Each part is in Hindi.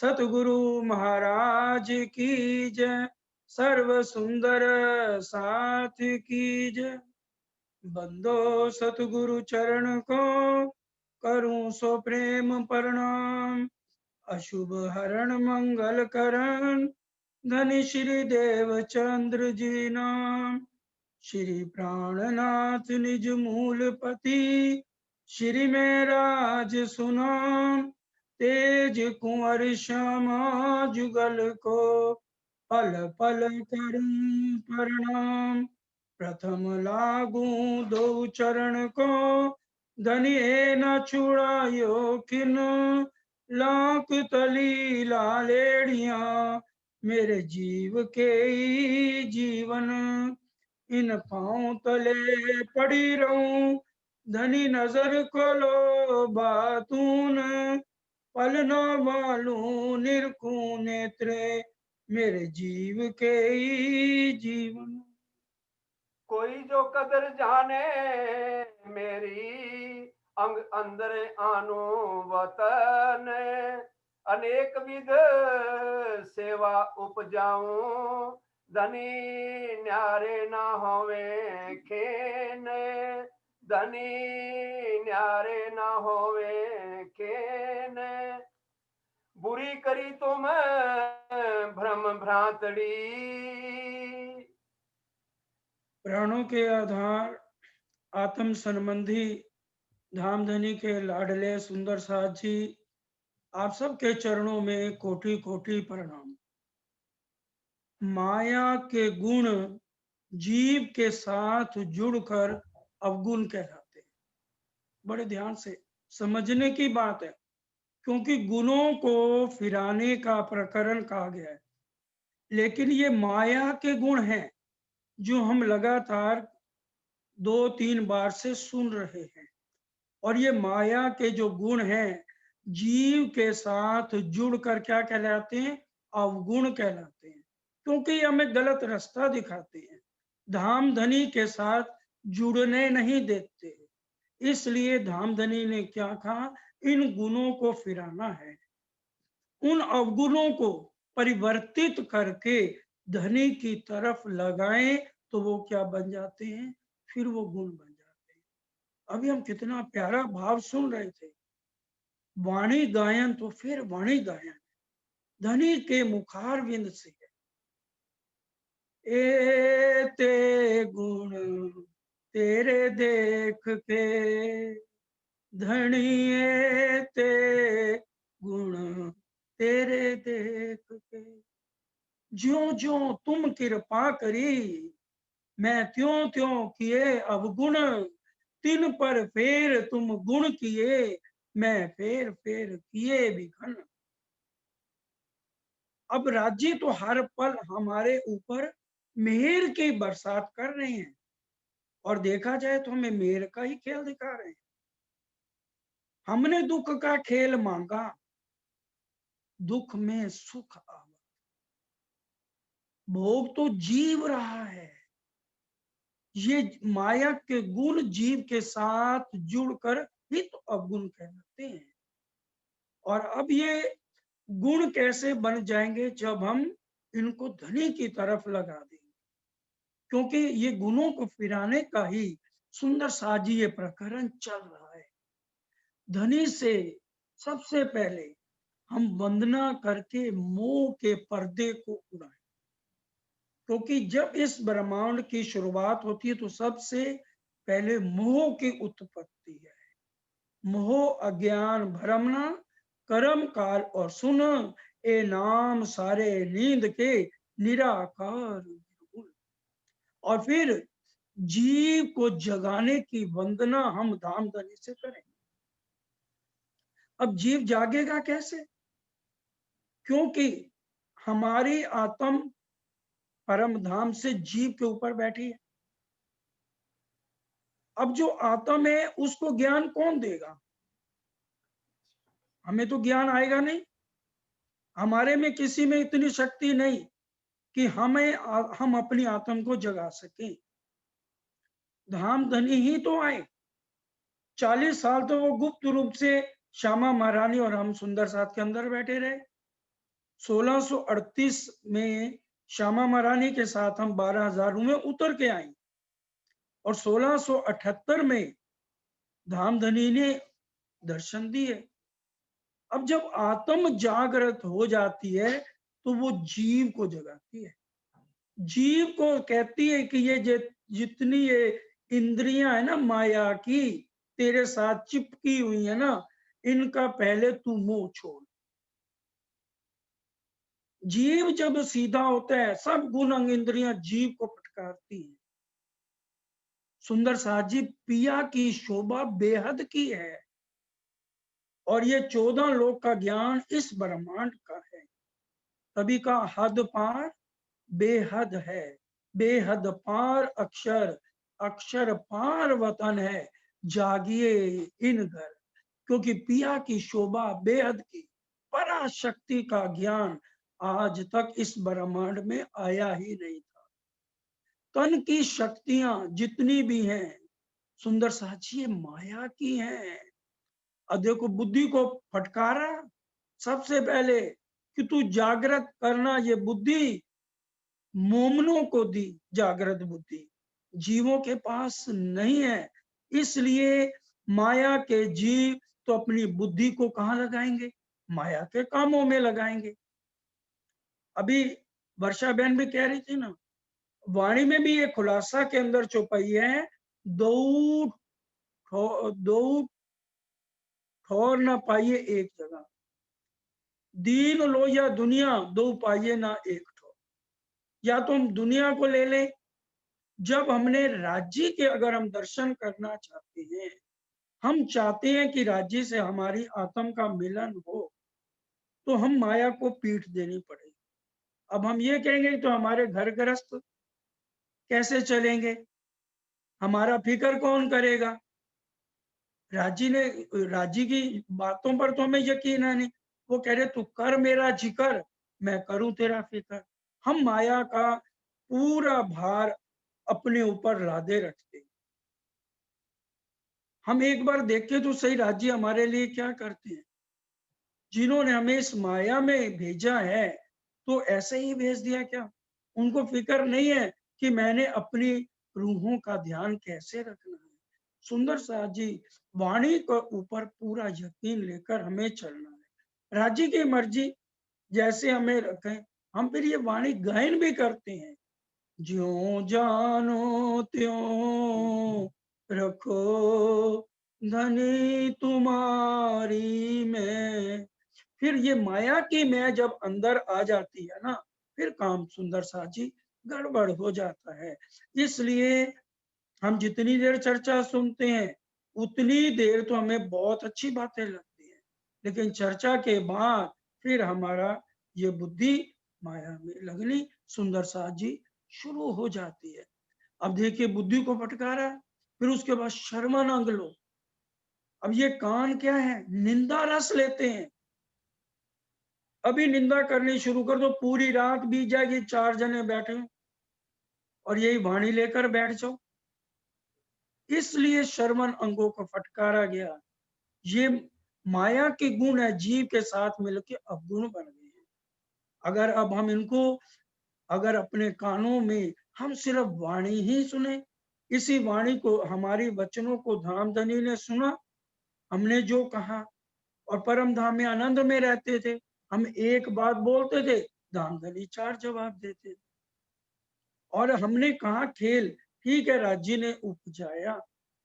सतगुरु महाराज की जय। सर्व सुंदर साथ की जय। बंदो सतगुरु चरण को करूं सो प्रेम प्रणाम। अशुभ हरण मंगल करण धनि श्री देव चंद्र जी नाम। श्री प्राणनाथ निज मूल पति श्री में राज सुनाम। तेज कुंवर श्यामा जुगल को पल पल करूं प्रणाम। प्रथम लागू दो चरण को धनिए न छुड़ायो किन। लाख तली लालेड़िया मेरे जीव के जीवन। इन पांव तले पड़ी रहूं धनी नजर खोलो बातून। पल न मालूं निरखूं नेत्रे मेरे जीव के जीवन। कोई जो कदर जाने मेरी अंग अंदर आनो वतन। अनेक विध सेवा उपजाऊं धनी न्यारे ना होवे खेन। धनी न्यारे ना होवे खेन। बुरी करी तो मैं भ्रम भ्रांतड़ी। प्राणों के आधार आत्म संबंधी धामधनी के लाडले सुंदर साथ जी, आप सबके चरणों में कोटि कोटि प्रणाम। माया के गुण जीव के साथ जुड़कर अवगुण कहलाते हैं। बड़े ध्यान से समझने की बात है, क्योंकि गुणों को फिराने का प्रकरण कहा गया है। लेकिन ये माया के गुण हैं जो हम लगातार 2-3 बार से सुन रहे हैं। और ये माया के जो गुण हैं जीव के साथ जुड़कर क्या कहलाते हैं? अवगुण कहलाते हैं, क्योंकि ये हमें गलत रास्ता दिखाते हैं, धामधनी के साथ जुड़ने नहीं देते। इसलिए धामधनी ने क्या कहा? इन गुणों को फिराना है। उन अवगुणों को परिवर्तित करके धनी की तरफ लगाएं तो वो क्या बन जाते हैं? फिर वो गुण बन जाते हैं। अभी हम कितना प्यारा भाव सुन रहे थे। वाणी गायन तो फिर वाणी गायन धनी के मुखारविंद से है। ए ते गुण तेरे देख के धनिए ते गुण तेरे देख के। ज्यों ज्यों तुम कृपा करी मैं त्यों त्यों किए अवगुण। तिन पर फेर तुम गुण किए मैं फेर फेर किए विघन। अब राज्य तो हर पल हमारे ऊपर मेहर की बरसात कर रहे हैं, और देखा जाए तो हमें मेहर का ही खेल दिखा रहे हैं। हमने दुख का खेल मांगा, दुख में सुख आवा। भोग तो जीव रहा है। ये माया के गुण जीव के साथ जुड़कर ही तो अवगुण कहलाते हैं। और अब ये गुण कैसे बन जाएंगे? जब हम इनको धनी की तरफ लगा देंगे, क्योंकि ये गुणों को फिराने का ही सुंदर साजी ये प्रकरण चल रहा है। धनी से सबसे पहले हम वंदना करके मोह के पर्दे को उड़ाएं, क्योंकि जब इस ब्रह्मांड की शुरुआत होती है तो सबसे पहले मोह की उत्पत्ति है। मोह अज्ञान भ्रमना कर्म काल और सुन ए नाम सारे नींद के निराकार। और फिर जीव को जगाने की वंदना हम धामधनी से करें। अब जीव जागेगा कैसे? क्योंकि हमारी आत्म परम धाम से जीव के ऊपर बैठी है। अब जो आत्म है उसको ज्ञान कौन देगा? हमें तो ज्ञान आएगा नहीं। हमारे में किसी में इतनी शक्ति नहीं कि हम अपनी आत्म को जगा सकें। धामधनी ही तो आए। 40 साल तो वो गुप्त रूप से श्यामा महारानी और हम सुंदर साथ के अंदर बैठे रहे। 1638 में श्यामा महारानी के साथ हम 12,000 में उतर के आए और 1678 में धामधनी ने दर्शन दिए। अब जब आत्म जागृत हो जाती है तो वो जीव को जगाती है, जीव को कहती है कि ये जितनी ये इंद्रियां है ना माया की तेरे साथ चिपकी हुई है ना, इनका पहले तू मोह छोड़। जीव जब सीधा होता है सब गुण अंग इंद्रियां जीव को फटकारती हैं। सुंदर साहब जी, पिया की शोभा बेहद की है और ये 14 लोक का ज्ञान इस ब्रह्मांड का है। तभी का हद पार बेहद है, बेहद पार अक्षर, अक्षर पार वतन है, जागिए इन घर। क्योंकि पिया की शोभा बेहद की, पराशक्ति का ज्ञान आज तक इस ब्रह्मांड में आया ही नहीं था। तन की शक्तियां जितनी भी हैं सुंदर साची, ये माया की हैं। अब देखो बुद्धि को फटकारा सबसे पहले कि तू जागृत करना, ये बुद्धि मोमनों को दी जागृत बुद्धि, जीवों के पास नहीं है। इसलिए माया के जीव तो अपनी बुद्धि को कहाँ लगाएंगे? माया के कामों में लगाएंगे। अभी वर्षा बहन भी कह रही थी ना, वाणी में भी ये खुलासा के अंदर चौपाई है, दो ठोर ना पाइए एक जगह, दीन लो या दुनिया दो पाइए ना एक ठोर। या तो हम दुनिया को ले लें, जब हमने राज्य के अगर हम दर्शन करना चाहते हैं, हम चाहते हैं कि राज्य से हमारी आत्म का मिलन हो, तो हम माया को पीठ देनी पड़ेगी। अब हम ये कहेंगे तो हमारे घर गृहस्थ कैसे चलेंगे, हमारा फिक्र कौन करेगा? राज्य की बातों पर तो हमें यकीन है नहीं। वो कह रहे तू कर मेरा जिक्र, मैं करूं तेरा फिक्र। हम माया का पूरा भार अपने ऊपर लादे रखते। हम एक बार देखें तो सही, राज्य हमारे लिए क्या करते हैं। जिन्होंने हमें इस माया में भेजा है तो ऐसे ही भेज दिया क्या? उनको फिक्र नहीं है कि मैंने अपनी रूहों का ध्यान कैसे रखना है। सुंदर साहब जी, वाणी के ऊपर पूरा यकीन लेकर हमें चलना है। राज्य की मर्जी जैसे हमें रखें, हम फिर ये वाणी गायन भी करते हैं, ज्यों जानो त्यों रखो धनी तुम्हारी में। फिर ये माया की मैं जब अंदर आ जाती है ना, फिर काम सुंदर साजी गड़बड़ हो जाता है। इसलिए हम जितनी देर चर्चा सुनते हैं उतनी देर तो हमें बहुत अच्छी बातें लगती है, लेकिन चर्चा के बाद फिर हमारा ये बुद्धि माया में लगनी सुंदर साजी शुरू हो जाती है। अब देखिए बुद्धि को फटकारा, फिर उसके बाद शर्मन अंग लो। अब ये कान क्या है? निंदा रस लेते हैं। अभी निंदा करनी शुरू कर दो, पूरी रात बीत जाएगी, 4 जने बैठे और यही वाणी लेकर बैठ जाओ। इसलिए शर्मन अंगों को फटकारा गया। ये माया के गुण है, जीव के साथ मिलकर अवगुण बन गए हैं। अगर अब हम इनको अगर अपने कानों में हम सिर्फ वाणी ही सुने, इसी वाणी को हमारी वचनों को धामधनी ने सुना, हमने जो कहा और परम धाम में आनंद में रहते थे। हम एक बात बोलते थे, धामधनी 4 जवाब देते थे। और हमने कहा खेल, ठीक है राज्य ने उपजाया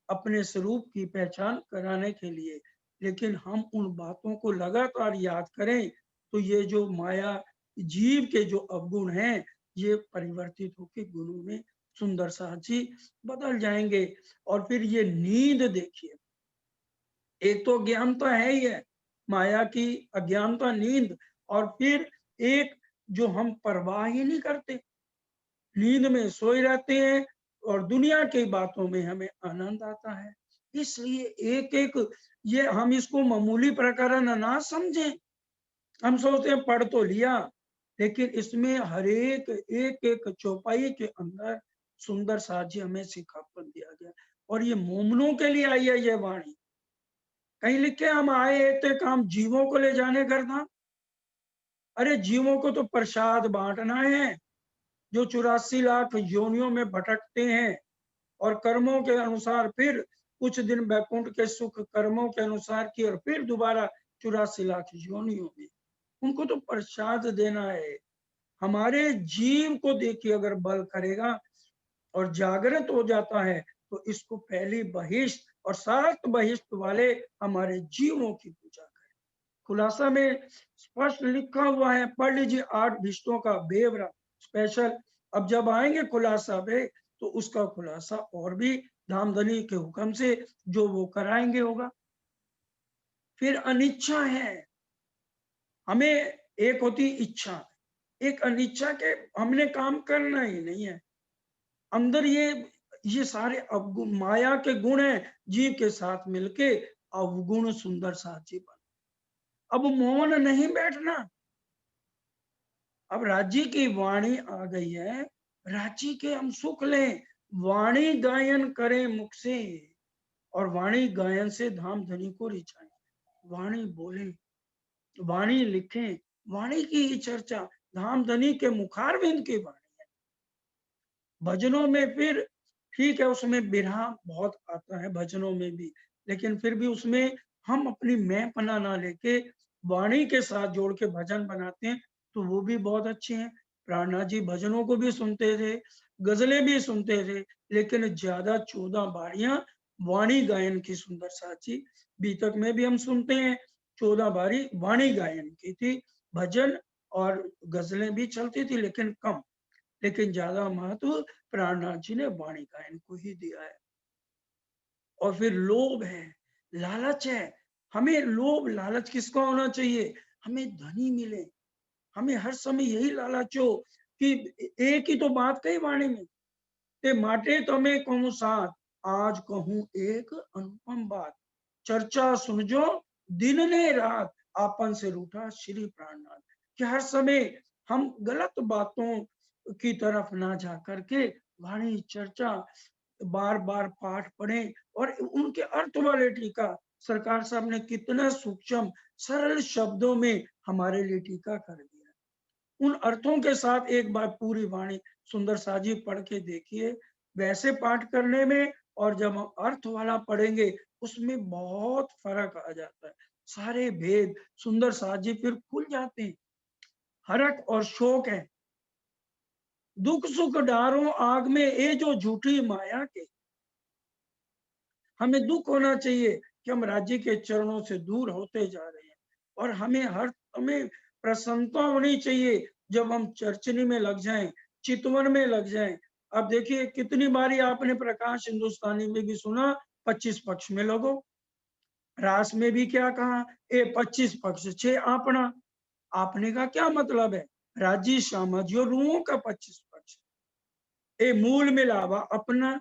अपने स्वरूप की पहचान कराने के लिए, लेकिन हम उन बातों को लगातार याद करें तो ये जो माया जीव के जो अवगुण हैं ये परिवर्तित होकर गुणों में सुंदर साची बदल जाएंगे। और फिर ये नींद देखिए, एक तो अज्ञानता है ही है, माया की अज्ञानता नींद, और फिर एक जो हम परवाह ही नहीं करते, नींद में सोए रहते हैं और दुनिया की बातों में हमें आनंद आता है। इसलिए एक एक ये हम इसको मामूली प्रकरण ना समझें। हम सोचते हैं पढ़ तो लिया, लेकिन इसमें हर एक एक चौपाई के अंदर सुंदर साजी हमें सिखापन दिया गया। और ये मोमनों के लिए आई है ये वाणी। कहीं लिखे हम आए थे काम जीवों को ले जाने करना, अरे जीवों को तो प्रसाद बांटना है, जो 84 लाख योनियों में भटकते हैं और कर्मों के अनुसार फिर कुछ दिन वैकुंठ के सुख कर्मों के अनुसार की और फिर दोबारा 84 लाख योनियों में, उनको तो प्रसाद देना है। हमारे जीव को देखिए, अगर बल करेगा और जागृत हो जाता है तो इसको पहली बहिष्ठ और 7 बहिष्ठ वाले हमारे जीवों की पूजा करें। खुलासा में स्पष्ट लिखा हुआ है, पढ़ लीजिए 8 भिष्टों का बेवरा स्पेशल। अब जब आएंगे खुलासा पे तो उसका खुलासा और भी धामधनी के हुक्म से जो वो कराएंगे होगा। फिर अनिच्छा है, हमें एक होती इच्छा, एक अनिच्छा के हमने काम करना ही नहीं है। अंदर ये सारे अवगुण माया के गुण हैं, जीव के साथ मिलके अवगुण सुंदर साची बन। अब मौन नहीं बैठना। अब राज्य की वाणी आ गई है, राज्य के हम सुख लें, वाणी गायन करें मुख से, और वाणी गायन से धाम धनी को रिझाएं। वाणी बोले, वाणी लिखें, वाणी की ही चर्चा, धाम धनी के मुखारविंद की वाणी है। भजनों में फिर ठीक है, उसमें बिरहा बहुत आता है भजनों में भी, लेकिन फिर भी उसमें हम अपनी मैंपना ना लेके वाणी के साथ जोड़ के भजन बनाते हैं तो वो भी बहुत अच्छे हैं। प्राणनाथ जी भजनों को भी सुनते थे, गजलें भी सुनते थे, लेकिन ज्यादा 14 बारियां वाणी गायन की सुंदर साची। बीतक में भी हम सुनते हैं 14 बारी वाणी गायन की थी। भजन और गजलें भी चलती थी लेकिन कम, लेकिन ज्यादा महत्व प्राणनाथ जी ने वाणी गायन को ही दिया है। और फिर लोभ है, लालच है। हमें लोभ लालच किसका होना चाहिए? हमें धनी मिले, हमें हर समय यही लालच हो कि एक ही तो बात कही वाणी में, ते माटे तमे कहूं साथ, आज कहूं एक अनुपम बात, चर्चा सुनजो दिन ने रात, आपन से रूठा श्री प्राणनाथ। कि हर समय हम गलत बातों की तरफ ना जा करके वाणी चर्चा बार बार पाठ पढ़ें, और उनके अर्थ वाले टीका सरकार साहब ने कितना सूक्ष्म सरल शब्दों में हमारे लिए टीका कर दिया। उन अर्थों के साथ एक बार पूरी वाणी सुंदर साजी पढ़ के देखिए, वैसे पाठ करने में और जब हम अर्थ वाला पढ़ेंगे उसमें बहुत फर्क आ जाता है। सारे भेद सुंदर साजी फिर खुल जाते हैं। हरक और शोक है, दुख सुख डारो आग में, ये जो झूठी माया के। हमें दुख होना चाहिए कि हम राज्य के चरणों से दूर होते जा रहे हैं, और हमें प्रसन्नता होनी चाहिए जब हम चर्चनी में लग जाएं, चितवन में लग जाएं। अब देखिए कितनी बारी आपने प्रकाश हिंदुस्तानी में भी सुना, 25 पक्ष में लगो। रास में भी क्या कहा, ए 25 पक्ष 6 आपना। आपने का क्या मतलब है? राजी सामाजियों रूहों का 25 पक्ष, ए मूल मिलावा अपना।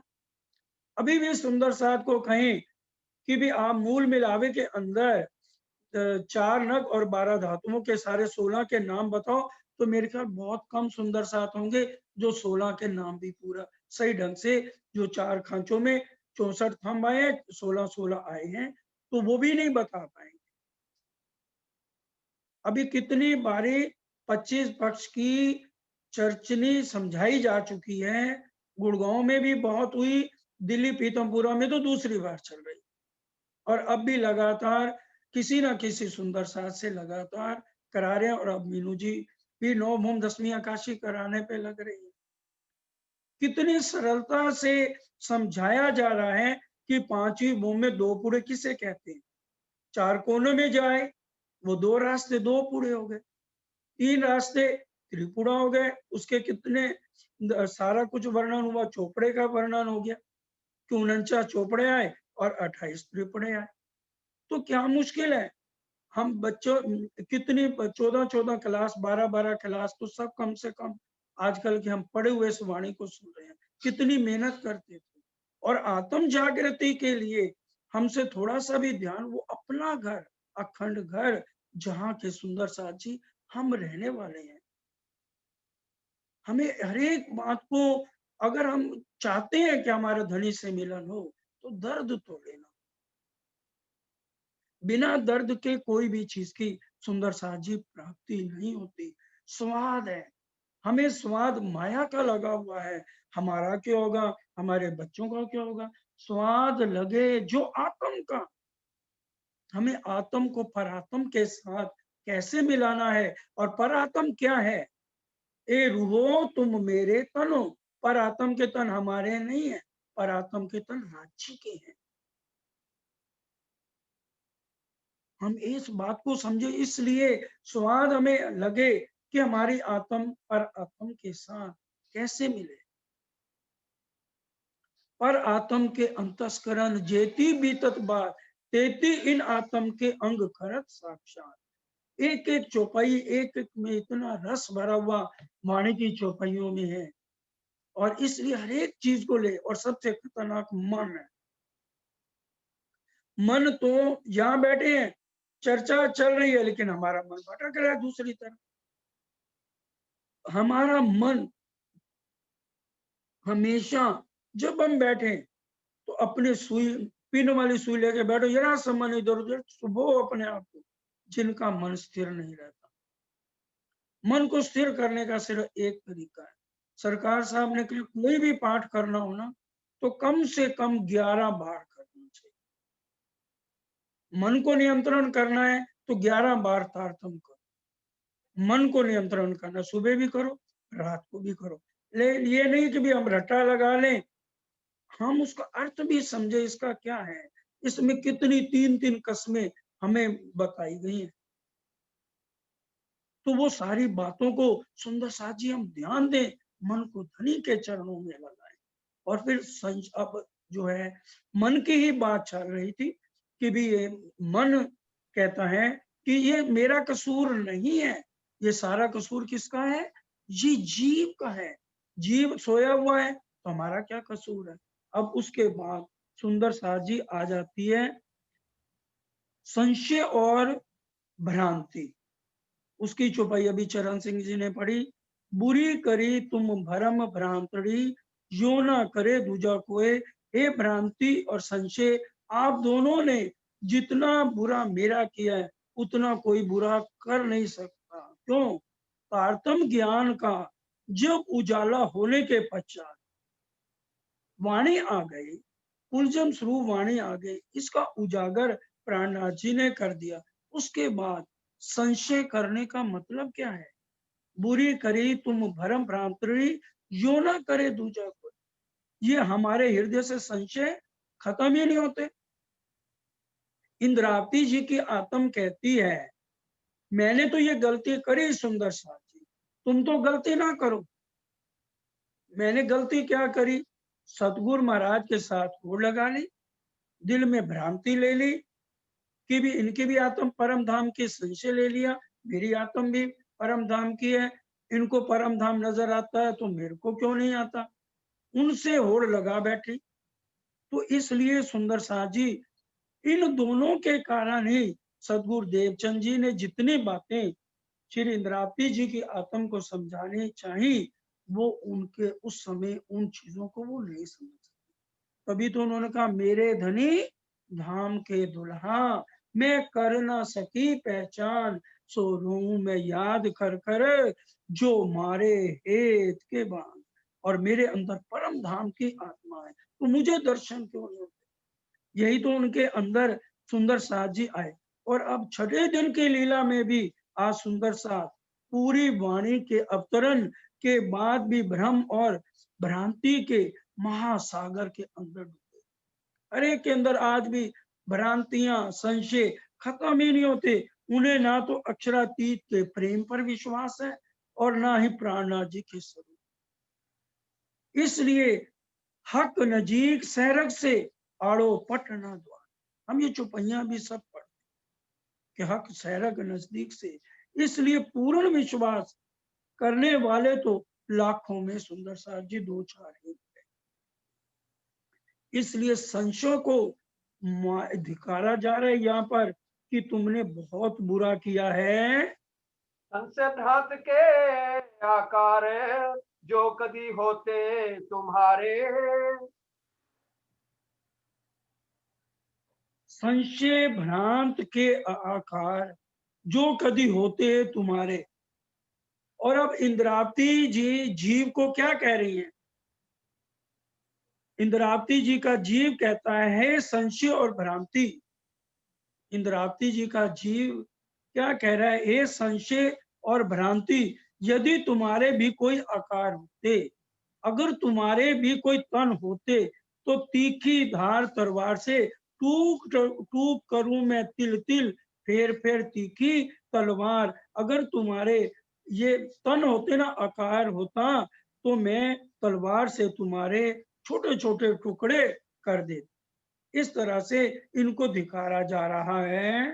अभी भी सुंदर साथ को कहें कि भी आप मूल मिलावे के अंदर 4 नग और 12 धातुओं के सारे 16 के नाम बताओ, तो मेरे ख्याल बहुत कम सुंदर साथ होंगे जो 16 के नाम भी पूरा सही ढंग से, जो 4 खांचों में 64 थंब आए हैं, 16-16 आए हैं, तो वो भी नहीं बता पाएंगे। अभी कितनी बारी 25 पक्ष की चर्चनी समझाई जा चुकी है। गुड़गांव में भी बहुत हुई, दिल्ली पीतमपुरा में तो दूसरी बार चल रही, और अब भी लगातार किसी ना किसी सुंदर साथ से लगातार करा रहे हैं। और अब मीनू जी भी 9 भूम 10वीं आकाशी कराने पे लग रही है। कितनी सरलता से समझाया जा रहा है कि 5वीं भूम में 2 पुड़े किसे कहते हैं। 4 कोनों में जाए वो 2 रास्ते 2 पुड़े हो गए, 3 रास्ते त्रिपुड़ा हो गए, उसके कितने सारा कुछ वर्णन हुआ, चोपड़े का वर्णन हो गया कि 49 चोपड़े आए और 28 त्रिपुड़े आए। तो क्या मुश्किल है? हम बच्चों कितनी 14-14 क्लास 12-12 क्लास तो सब कम से कम आजकल के हम पढ़े हुए इस वाणी को सुन रहे हैं, कितनी मेहनत करते थे। और आत्म जागृति के लिए हमसे थोड़ा सा भी ध्यान, वो अपना घर अखंड घर जहाँ के सुंदर साथी हम रहने वाले हैं। हमें हर एक बात को, अगर हम चाहते हैं कि हमारे धनी से मिलन हो तो दर्द तो लेना, बिना दर्द के कोई भी चीज की सुंदर साजी प्राप्ति नहीं होती। स्वाद है, हमें स्वाद माया का लगा हुआ है। हमारा क्या होगा, हमारे बच्चों का क्या होगा। स्वाद लगे जो आत्म का, हमें आत्म को परात्म के साथ कैसे मिलाना है। और परात्म क्या है, ए रूहो तुम मेरे तन हो। परात्म के तन हमारे नहीं है, परात्म के तन राज्य के हैं। हम इस बात को समझे, इसलिए स्वाद हमें लगे कि हमारी आत्म पर आत्म के साथ कैसे मिले। पर आत्म के अंतस्करण जेती बीतत बात, तेती इन आत्म के अंग खरत साक्षात। एक एक चौपाई एक एक में इतना रस भरा हुआ वाणी की चौपाइयों में है। और इसलिए हर एक चीज को ले, और सबसे खतरनाक मन है। मन तो यहाँ बैठे हैं, चर्चा चल रही है, लेकिन हमारा मन भटक रहा है दूसरी तरफ। हमारा मन हमेशा, जब हम बैठे तो अपने सुई, पिन वाली सुई लेके बैठो, जरा सा मन इधर उधर सुबह अपने आप को। जिनका मन स्थिर नहीं रहता, मन को स्थिर करने का सिर्फ एक तरीका है। सरकार साहब ने कहा कोई भी पाठ करना हो ना, तो कम से कम 11 बार करना चाहिए। मन को नियंत्रण करना है तो 11 बार तारतम करो। मन को नियंत्रण करना सुबह भी करो, रात को भी करो। ये नहीं कि भी हम रट्टा लगा लें, हम उसका अर्थ भी समझे, इसका क्या है, इसमें कितनी 3-3 कस्में हमें बताई गई हैं। तो वो सारी बातों को सुंदर साथ जी हम ध्यान दें, मन को धनी के चरणों में लगाएं। और फिर अब जो है, मन की ही बात चल रही थी कि भी ये मन कहता है कि ये मेरा कसूर नहीं है, ये सारा कसूर किसका है, ये जीव का है। जीव सोया हुआ है तो हमारा क्या कसूर है। अब उसके बाद सुंदर साथ जी आ जाती है संशय और भ्रांति। उसकी चौपाई अभी चरण सिंह जी ने पढ़ी। बुरी करी तुम भरम भ्रांतड़ी, यो ना करे दूजा कोई। हे भ्रांति और संशय, आप दोनों ने जितना बुरा मेरा किया है, उतना कोई बुरा कर नहीं सकता। क्यों, तारतम ज्ञान का जब उजाला होने के पश्चात वाणी आ गई, उलझम स्वरूप वाणी आ गई, इसका उजागर प्राणनाथ जी ने कर दिया। उसके बाद संशय करने का मतलब क्या है, बुरी करी तुम भरम भ्रांतरी, यो ना करे दूजा कोई। ये हमारे हृदय से संशय खत्म ही नहीं होते। इंद्रावती जी की आत्म कहती है, मैंने तो ये गलती करी सुंदर साथ जी, तुम तो गलती ना करो। मैंने गलती क्या करी, सतगुरु महाराज के साथ होड़ लगा ली, दिल में भ्रांति ले ली कि भी इनकी भी आत्म परम धाम की, संशय ले लिया मेरी आत्म भी परम धाम की है, इनको परम धाम नजर आता है तो मेरे को क्यों नहीं आता, उनसे होड़ लगा बैठी। तो इसलिए सुंदर साथ जी, इन दोनों के कारण ही सदगुरु देवचंद जी ने जितनी बातें श्री इंद्रावती जी की आत्म को समझानी चाहिए, वो उनके उस समय उन चीजों को वो नहीं समझ सके। तभी तो उन्होंने कहा, मेरे धनी धाम के दुल्हा, मैं कर ना सकी पहचान, सो रू मैं याद कर कर जो मारे हेत के बाण। और मेरे अंदर परम धाम की आत्मा है, तो मुझे दर्शन क्यों नहीं होते। यही तो उनके अंदर सुंदर साथ जी आए। और अब छठे दिन की लीला में भी आज सुंदर साथ पूरी वाणी के अवतरण के बाद भी भ्रम और भ्रांति के महासागर के अंदर डूबे। हर एक के अंदर आज भी भ्रांतियां संशय खत्म ही नहीं होते। उन्हें ना तो अक्षरातीत के प्रेम पर विश्वास है और ना ही प्राणनाथ जी के स्वरूप। इसलिए हक नजीक सहरग से आड़ो पट ना द्वार। हम ये चौपाइयां भी सब पढ़ते कि हक सहरग नजदीक से, इसलिए पूर्ण विश्वास करने वाले तो लाखों में सुंदर साथ जी दो चार ही। इसलिए संशय को धिकारा जा रहा है यहाँ पर कि तुमने बहुत बुरा किया है। संशय भ्रांत के आकार जो कदी होते तुम्हारे, संशय भ्रांत के आकार जो कदी होते तुम्हारे। और अब इंद्रावती जी जीव को क्या कह रही है? इंद्रावती जी का जीव कहता है संशय और भ्रांति। इंद्रावती जी का जीव क्या कह रहा है? हे संशय और भ्रांति, यदि तुम्हारे भी कोई आकार होते, अगर तुम्हारे भी कोई तन होते, तो तीखी धार तलवार से टूक टूक करूं मैं तिल तिल, फेर फेर तीखी तलवार। अगर तुम्हारे ये तन होते ना, आकार होता, तो मैं तलवार से तुम्हारे छोटे छोटे टुकड़े कर देता। इस तरह से इनको दिखाया जा रहा है।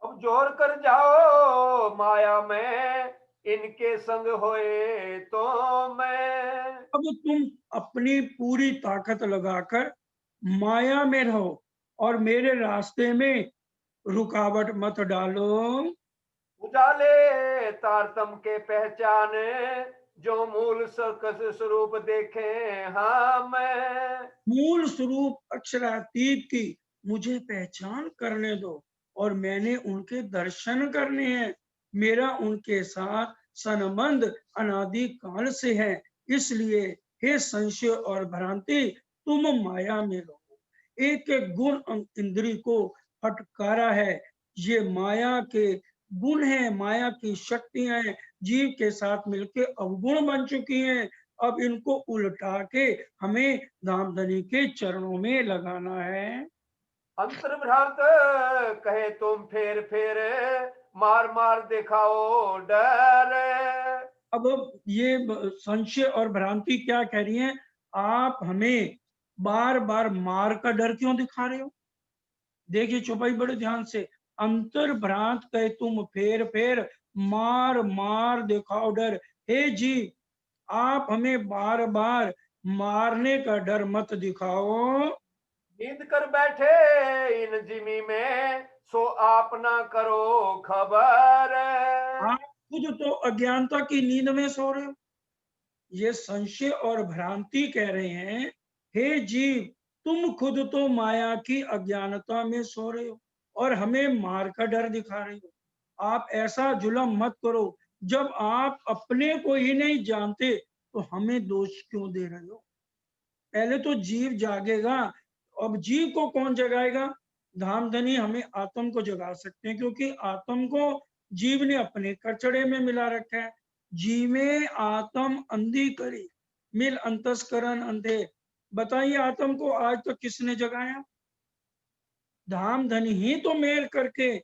अब जोर कर जाओ माया में, इनके संग होए तो मैं। अब तुम अपनी पूरी ताकत लगाकर माया में रहो और मेरे रास्ते में रुकावट मत डालो। उजाले तारतम के पहचाने, जो मूल सकस स्वरूप देखे हाँ मैं। मूल स्वरूप अक्षरातीत की मुझे पहचान करने दो, और मैंने उनके दर्शन करने हैं। मेरा उनके साथ संबंध अनादि काल से है। इसलिए हे संशय और भ्रांति, तुम माया में रहो। एक एक गुण इंद्री को फटकारा है। ये माया के गुण है, माया की शक्तियां हैं, जीव के साथ मिलके अवगुण बन चुकी हैं। अब इनको उल्टा के हमें धामधनी के चरणों में लगाना है। अंतर्भ्रांत कहे तुम फेर फेर, मार मार दिखाओ डर। अब ये संशय और भ्रांति क्या कह रही है? आप हमें बार बार मार का डर क्यों दिखा रहे हो? देखिए चौपाई बड़े ध्यान से। अंतर भ्रांत कहे तुम फेर फेर, मार मार दिखाओ डर। हे जी, आप हमें बार बार मारने का डर मत दिखाओ। नींद कर बैठे इन जिमी में, सो आप ना करो खबर। आप खुद तो अज्ञानता की नींद में सो रहे हो। ये संशय और भ्रांति कह रहे हैं, हे जीव, तुम खुद तो माया की अज्ञानता में सो रहे हो और हमें मार का डर दिखा रहे हो। आप ऐसा जुल्म मत करो। जब आप अपने को ही नहीं जानते तो हमें दोष क्यों दे रहे हो? पहले तो जीव जागेगा। अब जीव को कौन जगाएगा? धामधनी हमें आत्म को जगा सकते हैं, क्योंकि आत्म को जीव ने अपने कचड़े में मिला रखा है। जीवे आत्म अंधी करी, मिल अंतस्करण अंधे। बताइए आत्म को आज तक किसने जगाया? धामधनी ही तो मेल करके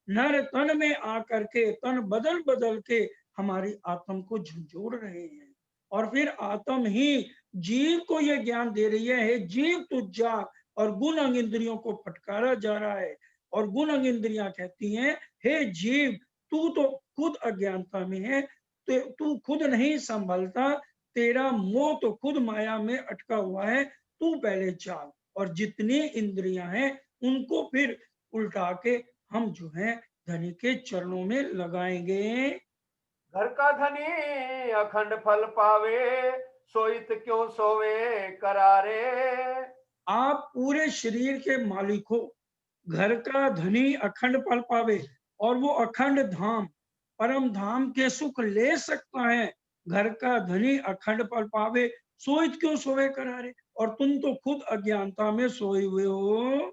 नर तन में आकर के तन बदल बदल के हमारी आत्म को झंझोड़ रहे हैं। और फिर आत्म ही जीव को यह ज्ञान दे रही है, हे जीव तू जा। और गुण अंग इंद्रियों को फटकारा जा रहा है, और गुण अंग इंद्रियां कहती हैं, हे जीव, तू तो खुद अज्ञानता में है, तो तू खुद नहीं संभलता, तेरा मोह तो खुद माया में अटका हुआ है, तू पहले जाग। और जितनी इंद्रियां हैं उनको फिर उल्टा के हम जो है धनी के चरणों में लगाएंगे। घर का धनी अखंड फल पावे, सोइत क्यों सोवे करारे। आप पूरे शरीर के मालिक हो। घर का धनी अखंड फल पावे, और वो अखंड धाम परम धाम के सुख ले सकता है। घर का धनी अखंड फल पावे, सोइत क्यों सोवे करारे। और तुम तो खुद अज्ञानता में सोए हुए हो।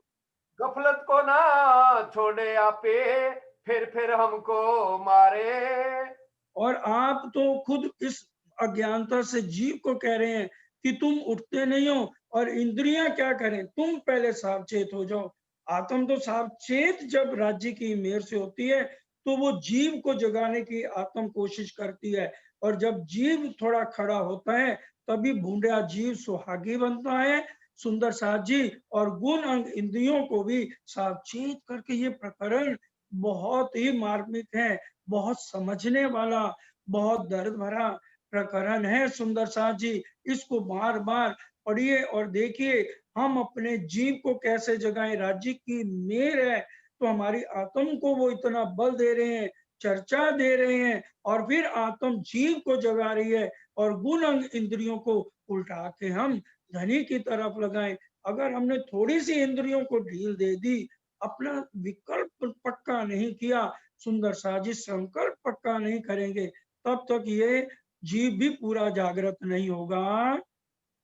गफलत को ना छोड़े आपे, फिर हमको मारे। और आप तो खुद इस अज्ञानता से जीव को कह रहे हैं कि तुम उठते नहीं हो, और इंद्रियां क्या करें? तुम पहले सावचेत हो जाओ। आत्म तो सावचेत जब राज्य की मेहर से होती है, तो वो जीव को जगाने की आत्म कोशिश करती है। और जब जीव थोड़ा खड़ा होता है, तभी भूंडा जीव सुहागी बनता है। सुंदर साथ जी और गुण अंग इंद्रियों को भी सावचेत करके, ये प्रकरण बहुत ही मार्मिक है, बहुत समझने वाला, बहुत दर्द भरा प्रकरण है। सुंदर साथ जी, इसको बार बार पढ़िए और देखिए हम अपने जीव को कैसे जगाएं। राज्य की मेहर है तो हमारी आत्म को वो इतना बल दे रहे हैं, चर्चा दे रहे हैं, और फिर आत्म जीव को जगा रही है, और गुण अंग इंद्रियों को उल्टा के हम धनी की तरफ लगाएं। अगर हमने थोड़ी सी इंद्रियों को ढील दे दी, अपना विकल्प पक्का नहीं किया, सुंदर साजी संकल्प पक्का नहीं करेंगे तब तक ये जीव भी पूरा जागृत नहीं होगा।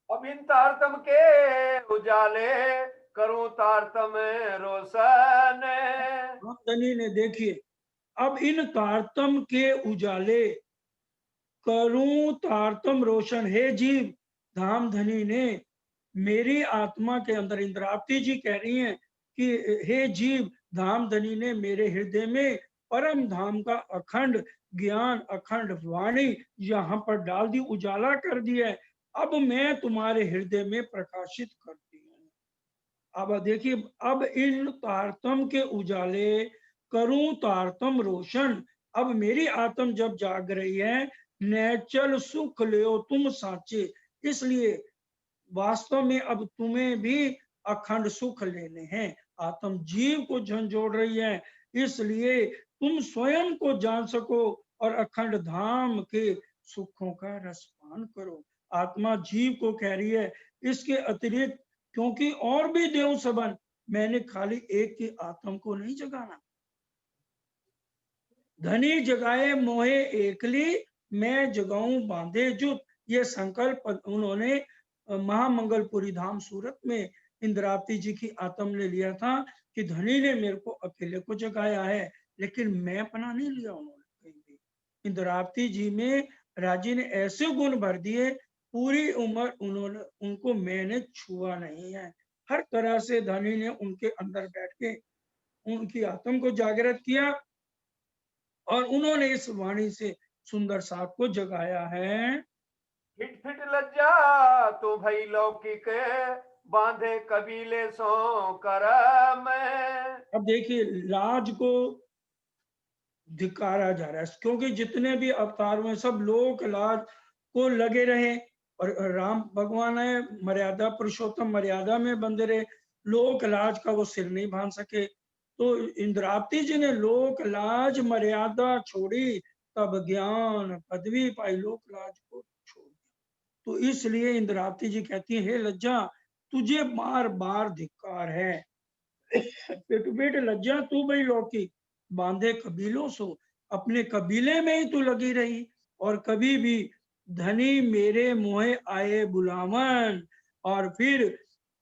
अब इन तारतम के उजाले करूं तारतम रोशन। धनी ने देखिए, अब इन तारतम के उजाले करूं तारतम रोशन, हे जीव, धाम धनी ने मेरी आत्मा के अंदर, इंद्रावती जी कह रही हैं कि हे जीव, धाम धनी ने मेरे हृदय में परम धाम का अखंड ज्ञान, अखंड वाणी यहाँ पर डाल दी, उजाला कर दिया है। अब मैं तुम्हारे हृदय में प्रकाशित करती हूँ। अब देखिए, अब इन तारतम के उजाले करूं तारतम रोशन, अब मेरी आत्म जब जाग रही है, नेचल सुख ले तुम साचे, इसलिए वास्तव में अब तुम्हें भी अखंड सुख लेने हैं। आत्म जीव को झंझोड़ रही है, इसलिए तुम स्वयं को जान सको और अखंड धाम के सुखों का रसपान करो। आत्मा जीव को कह रही है, इसके अतिरिक्त क्योंकि और भी देव सबन, मैंने खाली एक की आत्म को नहीं जगाना। धनी जगाए मोहे एकली, मैं जगाऊं बांधे जुट, ये संकल्प उन्होंने महामंगलपुरी धाम सूरत में इंद्रावती जी की आत्म ने लिया था कि धनी ने मेरे को अकेले को जगाया है, लेकिन मैं अपना नहीं लिया उन्होंने कहीं भी। इंद्रावती जी में राजी ने ऐसे गुण भर दिए, पूरी उम्र उन्होंने उनको मैंने छुआ नहीं है। हर तरह से धनी ने उनके अंदर बैठ के उनकी आत्म को जागृत किया और उन्होंने इस वाणी से सुंदर साहब को जगाया है। फिट फिट लज्जा तो भई लौकिक बांधे कबीले सो करम। अब देखिए, लाज को धिकारा जा रहा है, क्योंकि जितने भी अवतार में सब लोक लाज को लगे रहे, और राम भगवान है मर्यादा पुरुषोत्तम, मर्यादा में बंधे रहे, लोक लाज का वो सिर नहीं बांध सके। तो इंद्रावती जी ने लोक लाज मर्यादा छोड़ी, तब ज्ञान पदवी पाई, लोक लाज को छोड़ दिया। तो इसलिए इंद्रावती जी कहती है, हे लज्जा, तुझे बार बार धिक्कार है। पेट पेट लज्जा तू भाई लौकी, बांधे कबीलों सो, अपने कबीले में ही तू लगी रही, और कभी भी धनी मेरे मुहे आए बुलावन, और फिर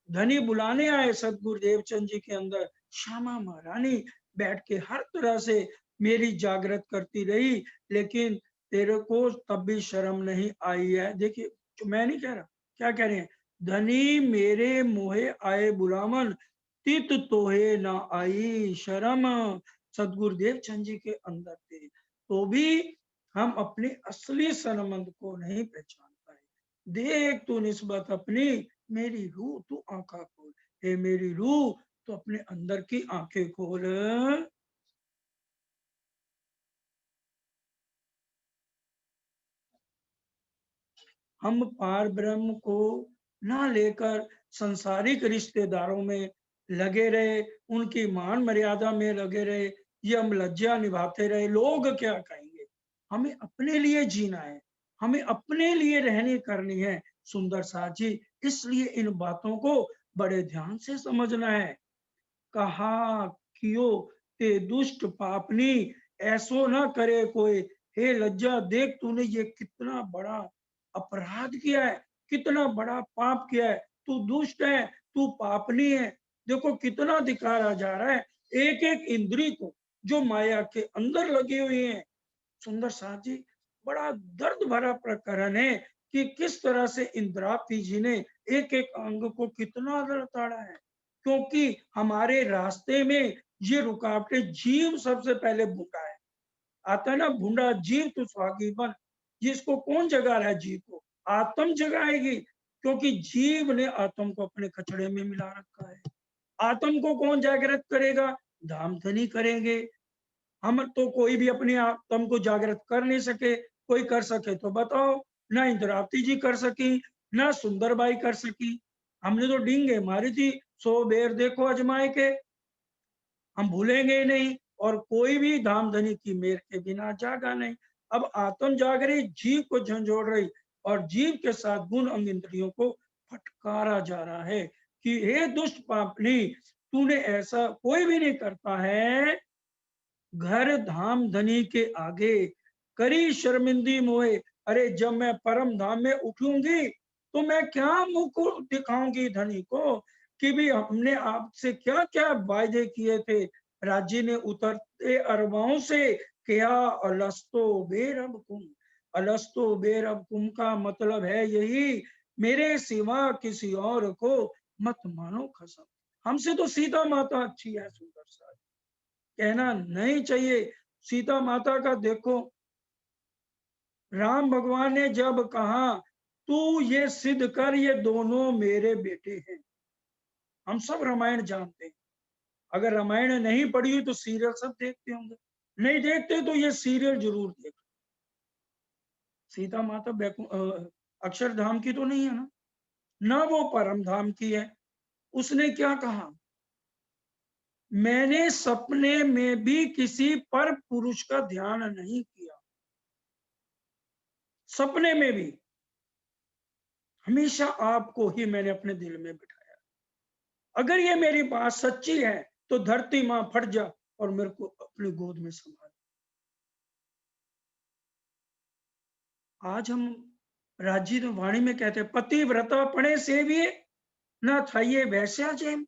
धनी बुलाने आए सतगुरुदेव चंद जी के अंदर, श्यामा महारानी बैठ के हर तरह से मेरी जागृत करती रही, लेकिन तेरे को तब भी शर्म नहीं आई है। देखिए, मैं नहीं कह रहा, क्या कह रहे हैं, धनी मेरे मुहे आए बुलावन, तित तोहे ना आई शर्म, सदगुरुदेव चंद जी के अंदर थे, तो भी हम अपने असली सनमंद को नहीं पहचान पाए। देख तू निस्बत अपनी, मेरी रूह तू आंखा खोल, हे मेरी रूह तो अपने अंदर की आंखें खोल। हम पार ब्रह्म को ना लेकर संसारिक रिश्तेदारों में लगे रहे, उनकी मान मर्यादा में लगे रहे, ये हम लज्जा निभाते रहे, लोग क्या कहेंगे। हमें अपने लिए जीना है, हमें अपने लिए रहनी करनी है सुंदर साजी, इसलिए इन बातों को बड़े ध्यान से समझना है। कहा कियो ते दुष्ट पापनी, ऐसो ना करे कोई, हे लज्जा देख तूने ये कितना बड़ा अपराध किया है, कितना बड़ा पाप किया है, तू दुष्ट है, तू पापनी है। देखो कितना दिखाया जा रहा है एक एक इंद्री को जो माया के अंदर लगी हुई है। सुंदर साथ जी, बड़ा दर्द भरा प्रकरण है कि किस तरह से इंद्रावती जी ने एक एक अंग को कितना लड़ताड़ा है, क्योंकि हमारे रास्ते में ये रुकावटें, जीव सबसे पहले भूखा है, आता है ना, भूडा जीव तो स्वागी बन, जिसको कौन जगा रहा है, जीव को आत्म जगाएगी, क्योंकि जीव ने आत्म को अपने कचड़े में मिला रखा है। आत्म को कौन जागृत करेगा, धाम धनी करेंगे। हम तो कोई भी अपने आत्म को जागृत कर नहीं सके, कोई कर सके तो बताओ, ना इंद्रावती जी कर सकी, ना सुंदरबाई कर सकी, हमने तो डींगे मारी थी, 100 बेर देखो अजमाए के, हम भूलेंगे ही नहीं, और कोई भी धाम धनी की मेर के बिना जागा नहीं। अब आत्म जाग रही, जीव को झंझोड़ रही, और जीव के साथ गुण अंग इंद्रियों को फटकारा जा रहा है कि हे दुष्ट पापनी, तूने ऐसा कोई भी नहीं करता है घर धाम धनी के आगे करी शर्मिंदी मोए। अरे जब मैं परम धाम में उठूंगी तो मैं क्या मुंह को दिखाऊंगी धनी को कि भी हमने आपसे क्या क्या वायदे किए थे। राजी ने उतरते अरबाओं से किया अलस्तो बेरब कुम। अलस्तो बेरब कुम का मतलब है यही, मेरे सिवा किसी और को मत मानो खसम। हमसे तो सीता माता अच्छी है सुंदर सा, कहना नहीं चाहिए। सीता माता का देखो, राम भगवान ने जब कहा तू ये सिद्ध कर ये दोनों मेरे बेटे हैं। हम सब रामायण जानते हैं, अगर रामायण नहीं पढ़ी हुई तो सीरियल सब देखते होंगे, नहीं देखते तो ये सीरियल जरूर देख। सीता माता अक्षरधाम की तो नहीं है ना, ना वो परम धाम की है। उसने क्या कहा, मैंने सपने में भी किसी पर पुरुष का ध्यान नहीं किया, सपने में भी हमेशा आपको ही मैंने अपने दिल में बिठाया। अगर ये मेरी बात सच्ची है तो धरती मां फट जा और मेरे को अपनी गोद में संभाल। आज हम राजी वाणी में कहते हैं पतिव्रता पणे सेविये ना थाइये वैश्या जेम।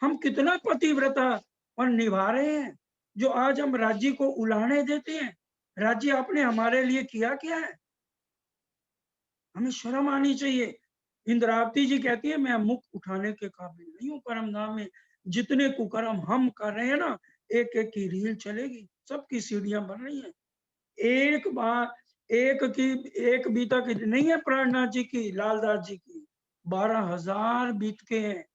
हम कितना पतिव्रता और निभा रहे हैं, जो आज हम राज्य को उलाहने देते हैं। राज्य आपने हमारे लिए किया क्या है, हमें शर्म आनी चाहिए। इंद्रावती जी कहती है मैं मुख उठाने के काबिल नहीं हूँ परम धाम में। जितने कुकर्म हम कर रहे हैं ना, एक एक की रील चलेगी, सबकी सीढ़ियां बन रही हैं। एक बार एक बीता की नहीं है, प्राणनाथ जी की, लालदास जी की 12,000 बीत के हैं।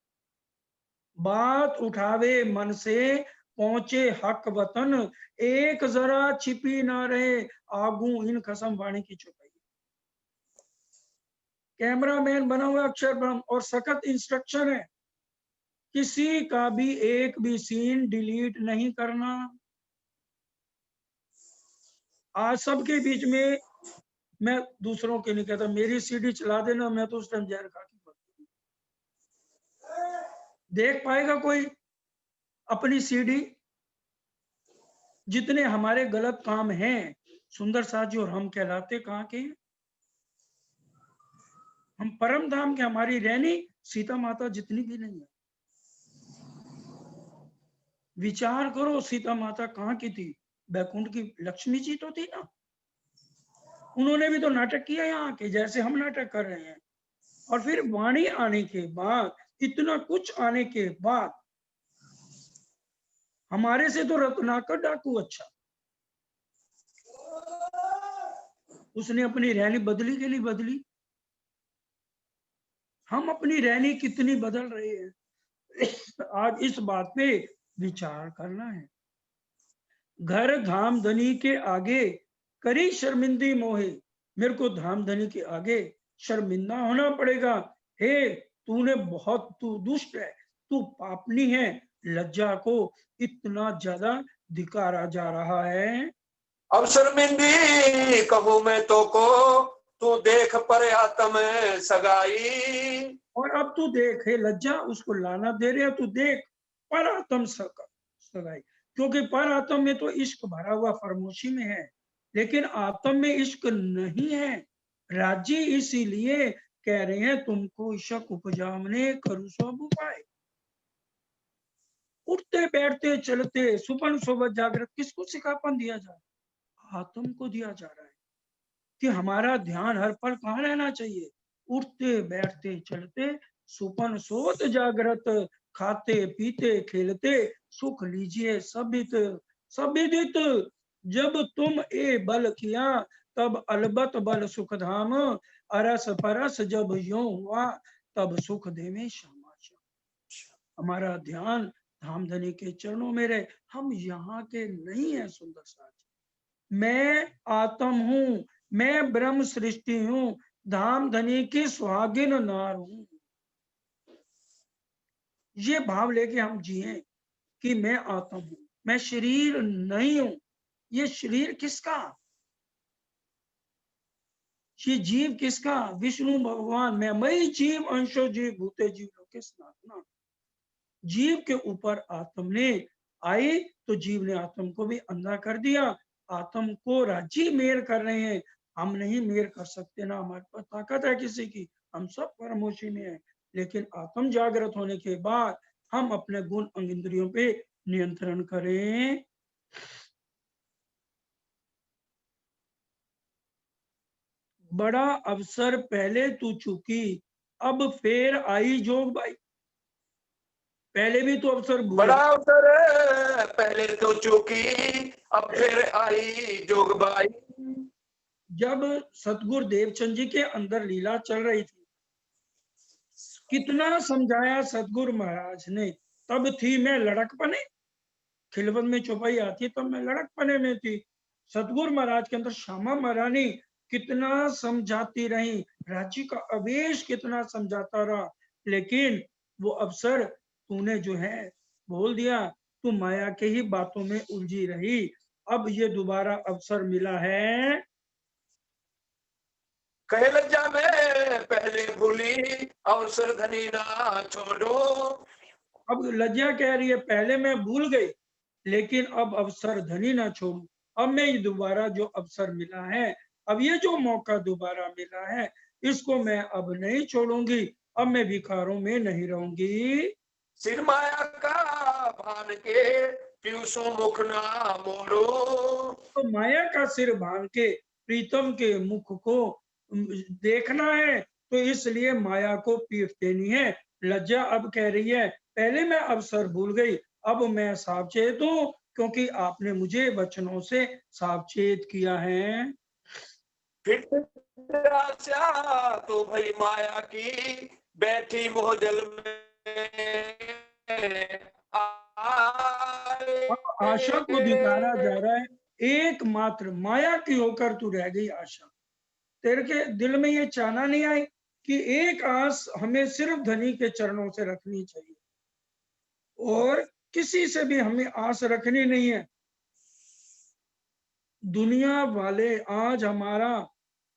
बात उठावे मन से पहुंचे हक वतन, एक जरा छिपी ना रहे आगू इन खसम वाणी की छुपाई। कैमरामैन बना हुआ अक्षर ब्रह्म और सख्त इंस्ट्रक्शन है, किसी का भी एक भी सीन डिलीट नहीं करना। आज सबके बीच में मैं दूसरों के नहीं कहता, मेरी सीडी चला देना, मैं तो उस टाइम जहर खा के देख पाएगा कोई अपनी सीडी। जितने हमारे गलत काम हैं, सुंदर साजी और हम कहलाते कहाँ के हैं? हम परम धाम के, हमारी रहनी सीता माता जितनी भी नहीं है। विचार करो सीता माता कहाँ की थी, बैकुंठ की लक्ष्मी जी तो थी ना। उन्होंने भी तो नाटक किया यहाँ के, जैसे हम नाटक कर रहे हैं। और फिर वाणी आने के बाद, इतना कुछ आने के बाद, हमारे से तो रत्नाकर डाकू अच्छा, उसने अपनी रहनी बदली के लिए बदली। हम अपनी रहनी कितनी बदल रहे हैं, आज इस बात पे विचार करना है। घर धाम धनी के आगे करी शर्मिंदी मोहे, मेरे को धाम धनी के आगे शर्मिंदा होना पड़ेगा। हे तूने बहुत, तू दुष्ट है, तू पापनी है, लज्जा को इतना ज्यादा धिकारा जा रहा है। अब शर्मिंदी कहूँ मैं तो को, तू देख पर आत्म सगाई। और अब तू देख, हे लज्जा, उसको लाना दे रहे, तू देख पर आत्म सगाई। क्योंकि पर आत्म में तो इश्क भरा हुआ फरमोशी में है, लेकिन आत्म में इश्क नहीं है। राजी इसीलिए कह रहे हैं तुमको इशक उपजामने करू सब उपाय। उठते बैठते चलते सुपन सोबत जागृत किसको सिखापन दिया जा रहा है? आत्म को दिया जा रहा है कि हमारा ध्यान हर पल कहाँ रहना चाहिए। उठते बैठते चलते सुपन सोत जागृत, खाते पीते खेलते सुख लीजिए सबित सबिदित। जब तुम ए बल किया तब अलबत बल सुख धाम, अरस परस जब यो हुआ तब सुख देवे श्यामा। हमारा ध्यान धाम धनी के चरणों में रहे, हम यहाँ के नहीं है सुंदर साज। मैं आत्म हूँ, मैं ब्रह्म सृष्टि हूँ, धाम धनी की सुहागिन नार हूँ। ये भाव लेके हम जिए कि मैं आत्म हूँ, मैं शरीर नहीं हूँ। ये शरीर किसका, ये जीव किसका? विष्णु भगवान, मैं मई जीव अंशो जीव भूते जीव लोके सनातना। जीव के ऊपर आत्म ने आई तो जीव ने आत्म को भी अंधा कर दिया। आत्म को राज्य मेर कर रहे हैं, हम नहीं मेर कर सकते, ना हमारे पास ताकत है किसी की, हम सब परमोशी में है। लेकिन आत्म जागृत होने के बाद हम अपने गुण अंग इंद्रियों पे नियंत्रण करें। बड़ा अवसर पहले तू चुकी, अब फिर आई जोग बाई। पहले भी तो अवसर भूल बड़ा गए। अवसर पहले तो चूकी, अब फिर आई जोगबाई। जब सतगुरु देवचंद जी के अंदर लीला चल रही थी, कितना समझाया सतगुरु महाराज ने, तब थी मैं लड़कपने। खिलवत में चौपाई आती तब मैं लड़कपने में थी। सतगुरु महाराज के अंदर श्यामा महारानी कितना समझाती रही, राज्य का आवेश कितना समझाता रहा, लेकिन वो अवसर तूने जो है बोल दिया, तू माया के ही बातों में उलझी रही। अब ये दोबारा अवसर मिला है। कहे लज्जा में पहले भूली, अवसर धनी ना छोड़ो। अब लज्जा कह रही है पहले मैं भूल गई, लेकिन अब अवसर धनी ना छोड़ू। अब मैं ये दोबारा जो अवसर मिला है, अब ये जो मौका दोबारा मिला है, इसको मैं अब नहीं छोड़ूंगी। अब मैं भिखारों में नहीं रहूंगी। सिर माया का भान के, पीयूषों मुख ना मोड़ो। तो माया का सिर भान के प्रीतम के मुख को देखना है, तो इसलिए माया को पीठ देनी है। लज्जा अब कह रही है पहले मैं अवसर भूल गई, अब मैं सावचेत हूं, क्योंकि आपने मुझे वचनों से सावचेत किया है। फिर आशा तो भई माया की, बैठी मोहजल में आए। अब आशा को दिखाया जा रहा है, एकमात्र माया की होकर तू रह गई आशा। तेरे के दिल में ये चाहना नहीं आई कि एक आस हमें सिर्फ धनी के चरणों से रखनी चाहिए, और किसी से भी हमें आस रखनी नहीं है। दुनिया वाले आज हमारा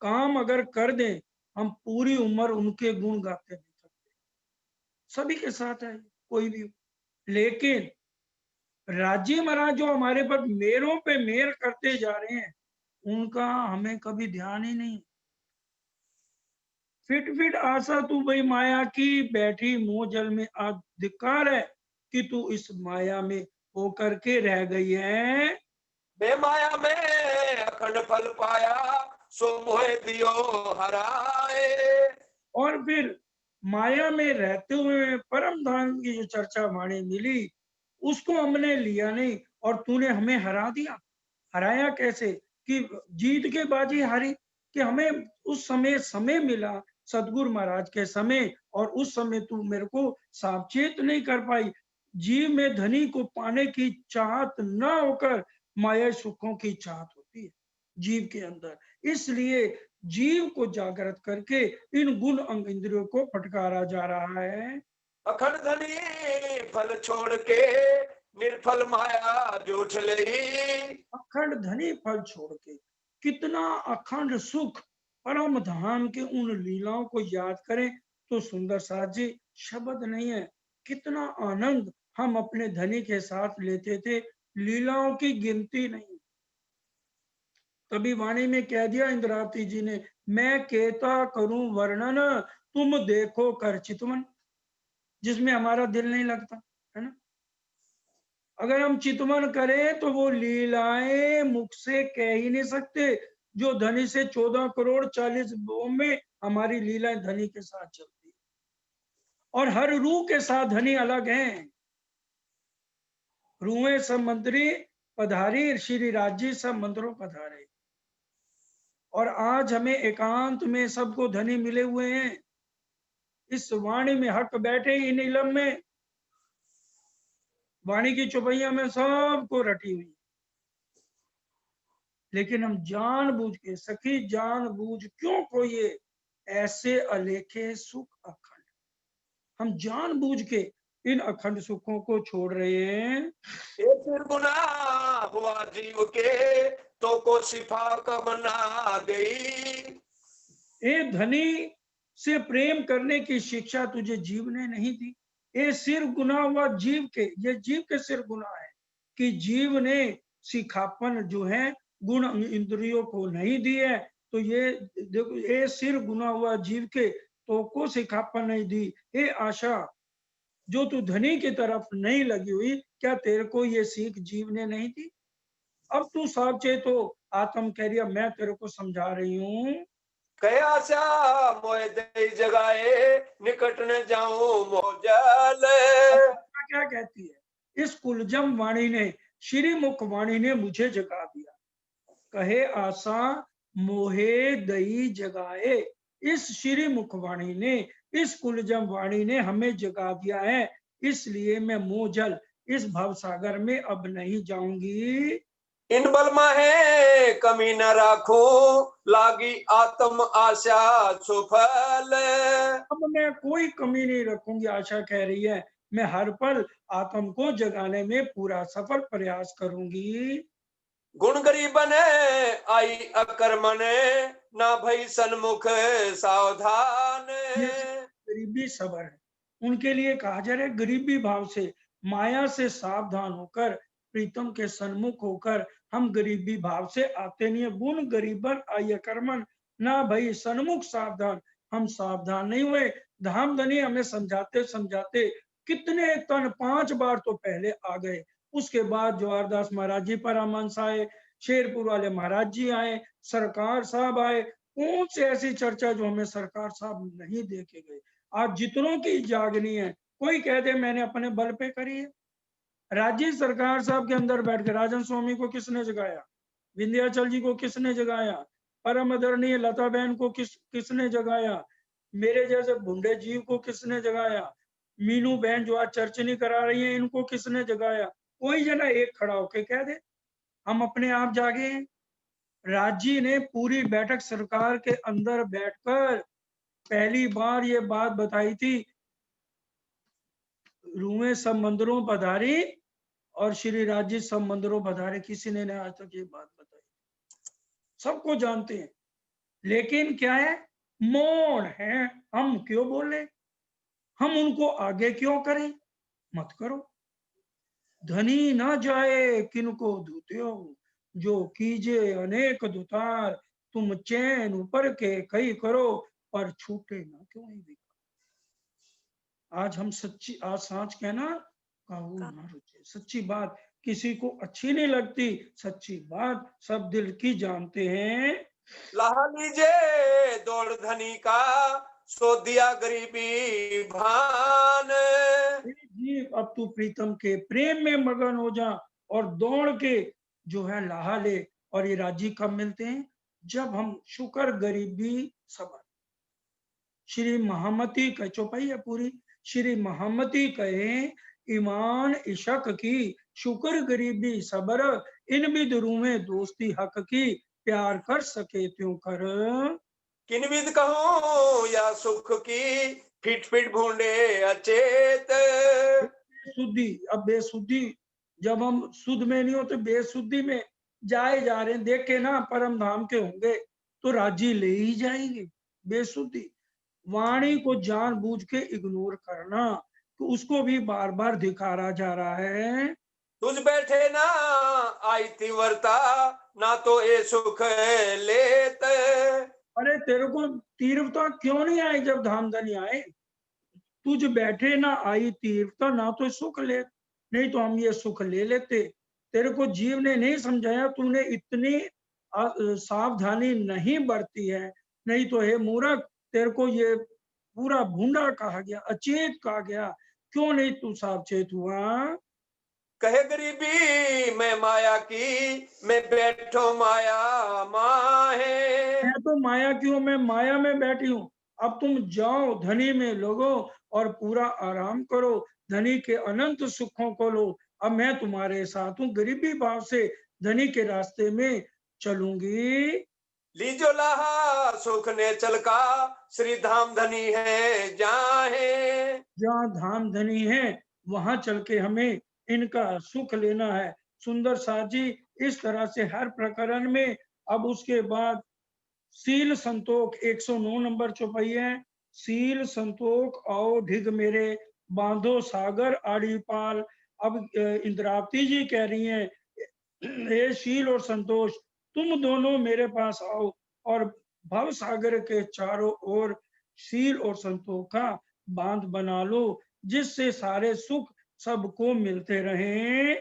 काम अगर कर दें, हम पूरी उम्र उनके गुण गाते रह सकते, सभी के साथ है कोई भी। लेकिन राज्य महाराज जो हमारे पर मेरों पे मेर करते जा रहे हैं, उनका हमें कभी ध्यान ही नहीं। फिट फिट आशा तू भाई माया की, बैठी मुंह जल में आज धिक्कार है कि तू इस माया में होकर के रह गई है। बे माया में अखंड फल पाया, सो मोहे दियो हराए। और फिर माया में रहते हुए परम धाम की जो चर्चा वाणी मिली, उसको हमने लिया नहीं, और तूने हमें हरा दिया। हराया कैसे? कि जीत के बाजी हारी, कि हमें उस समय मिला सतगुरु महाराज के समय, और उस समय तू मेरे को सावचेत नहीं कर पाई। जीव में धनी को पाने की चाहत न होकर माया सुखों की चाहत होती है जीव के अंदर, इसलिए जीव को जागृत करके इन गुण अंग इंद्रियों को फटकारा जा रहा है। अखंड धनी फल छोड़ के, निर्फल माया जूठ लई। अखंड धनी फल छोड़ के, कितना अखंड सुख परम धाम के उन लीलाओं को याद करें तो सुंदर साथ जी शब्द नहीं है। कितना आनंद हम अपने धनी के साथ लेते थे, लीलाओं की गिनती नहीं। तभी वाणी में कह दिया इंद्रावती जी ने, मैं कहता करूं वर्णन, तुम देखो कर चितवन, जिसमें हमारा दिल नहीं लगता है ना। अगर हम चितवन करें तो वो लीलाएं मुख से कह ही नहीं सकते। जो धनी से 14 करोड़ 40 में हमारी लीलाएं धनी के साथ चलती है, और हर रूह के साथ धनी अलग हैं। रूहें सब मंत्री पधारी, श्री राज्य सब मंत्रों पधारे, और आज हमें एकांत में सबको धनी मिले हुए हैं। इस वाणी में हक बैठे इन इलम में, वाणी की चौपैया में सबको रटी हुई। लेकिन हम जानबूझ के सखी जानबूझ क्यों खोइए ऐसे अलेखे सुख अखंड, हम जानबूझ के इन अखंड सुखों को छोड़ रहे हैं। ये फिर गुनाह हुआ जीव के, तो को शिफा कब ना गई। ए धनी से प्रेम करने की शिक्षा तुझे जीव ने नहीं दी। ये सिर गुनाह हुआ जीव के, ये जीव के सिर गुनाह है। कि जीव ने सिखापन जो है गुण इंद्रियों को नहीं दी है, तो ये देखो ये सिर गुना हुआ जीव के तो को सिखापन नहीं दी। हे आशा, जो तू धनी की तरफ नहीं लगी हुई, क्या तेरे को ये सीख जीव ने नहीं दी? अब तू सावचेत हो, आत्म कह रही है मैं तेरे को समझा रही हूँ। कहे आशा मोह दई जगाए, निकट न जाऊं मोजल। क्या कहती है? इस कुलजम वाणी ने, श्री मुख वाणी ने मुझे जगा दिया। कहे आशा मोहे दई जगाए, इस श्री मुखवाणी ने, इस कुलजम वाणी ने हमें जगा दिया है, इसलिए मैं मोजल इस भवसागर में अब नहीं जाऊंगी। इन बल माहे कमी न राखो, लागी आत्म आशा सुफल। अब मैं कोई कमी नहीं रखूंगी, आशा कह रही है, मैं हर पल आत्म को जगाने में पूरा सफल प्रयास करूंगी। गुण गरीबन आई अकर्मण, ना भई सन्मुख सावधान। ये गरीबी सबर है, उनके लिए कहा जा रहा है गरीबी भाव से, माया से सावधान होकर, प्रीतम के सन्मुख होकर हम गरीबी भाव से आते नहीं है। गुण गरीबन आय कर्मन ना भाई सन्मुख सावधान, हम सावधान नहीं हुए। धाम धनी हमें समझाते समझाते कितने तन 5 बार तो पहले आ गए। उसके बाद जवाहरदास महाराज जी परामंश आए, शेरपुर वाले महाराज जी आए, सरकार साहब आए। कौन सी ऐसी चर्चा जो हमें सरकार साहब नहीं देके गए? आज जितनों की जागनी है, कोई कह दे मैंने अपने बल पे करी है। राज्य सरकार साहब के अंदर बैठ के राजन स्वामी को किसने जगाया? विंध्याचल जी को किसने जगाया? परम आदरणीय लता बहन को किसने जगाया? मेरे जैसे भुंडे जीव को किसने जगाया? मीनू बहन जो आज चर्च नहीं करा रही है, इनको किसने जगाया? कोई जना एक खड़ा होके कह दे हम अपने आप जागे हैं। राजी ने पूरी बैठक सरकार के अंदर बैठकर पहली बार ये बात बताई थी, रूहें सब मंदिरों पधारी और श्री राजी सब मंदिरों पधारे। किसी ने आज तक ये बात बताई? सबको जानते हैं, लेकिन क्या है, मौन है। हम क्यों बोले, हम उनको आगे क्यों करें? मत करो। धनी ना जाए किनको धुत्यो, जो कीजे अनेक दुतार, तुम चैन ऊपर के कई करो, पर छूटे ना क्यों ही भी। आज हम सच्ची, आज सांच कहना काहू ना रुचे, सच्ची बात किसी को अच्छी नहीं लगती, सच्ची बात सब दिल की जानते हैं। लहा लीजे दौड़ धनी का, सो दिया गरीबी भान। जी अब तू प्रीतम के प्रेम में मगन हो जा और दौड़ के जो है लाहा ले। और ये राजी कब मिलते हैं? जब हम शुक्र गरीबी सबर, श्री महामती का चौपाई है पूरी, श्री महामती कहे ईमान इशक की, शुक्र गरीबी सबर, इन भी में दोस्ती हक की, प्यार कर सके त्यों कर। किन विद कहूं या सुख की, फिट फिट भूंडे अचेत। शुद्धि, अब बेसुद्धि, जब हम शुद्ध में नहीं होते बेसुद्धि में जाए जा रहे हैं, देखे ना परम धाम के होंगे तो राजी ले ही जाएंगे। बेसुद्धि, वाणी को जानबूझ के इग्नोर करना, तो उसको भी बार बार धिकारा जा रहा है। तुझ बैठे ना आई थी वर्ता, ना तो ये सुख लेत। अरे तेरे को तीव्रता क्यों नहीं आई जब धाम धनी आए? तुझ बैठे ना आई तीव्रता, ना तो सुख ले, नहीं तो हम ये सुख ले लेते। तेरे को जीव ने नहीं समझाया, तूने इतनी सावधानी नहीं बरती है, नहीं तो हे मूर्ख, तेरे को ये पूरा भूंडा कहा गया, अचेत कहा गया। क्यों नहीं तू सावचेत हुआ? कहे गरीबी मैं माया की, मैं बैठो माया माहे। मैं तो माया की हूं, मैं माया में बैठी हूँ। अब तुम जाओ धनी में लोगो और पूरा आराम करो, धनी के अनंत सुखों को लो। अब मैं तुम्हारे साथ हूँ, गरीबी भाव से धनी के रास्ते में चलूंगी। लीजो लाहा सुख ने चल का, श्री धाम धनी है जाहे। जहाँ धाम धनी है वहां चल के हमें इनका सुख लेना है। सुंदर साथ जी इस तरह से हर प्रकरण में। अब उसके बाद सील संतोख 109 नंबर चौपाई है। सील संतोख आओ ढिग मेरे, बांधो सागर आड़ी पाल, अब इंद्रावती जी कह रही हैं, हे शील और संतोष, तुम दोनों मेरे पास आओ और भव सागर के चारों ओर शील और संतोष का बांध बना लो, जिससे सारे सुख सबको मिलते रहें।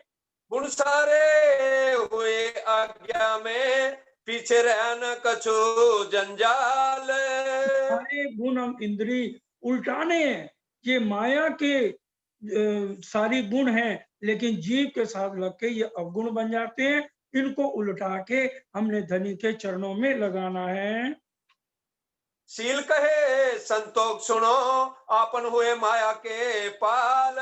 गुण सारे हुए आज्ञा में, पीछे रहना कछु जंजाल। सारे गुण हम इंद्री उल्टाने हैं। ये माया के सारी गुण हैं, लेकिन जीव के साथ लग के ये अवगुण बन जाते हैं। इनको उल्टा के हमने धनी के चरणों में लगाना है। शील कहे संतोष सुनो, आपन हुए माया के पाल।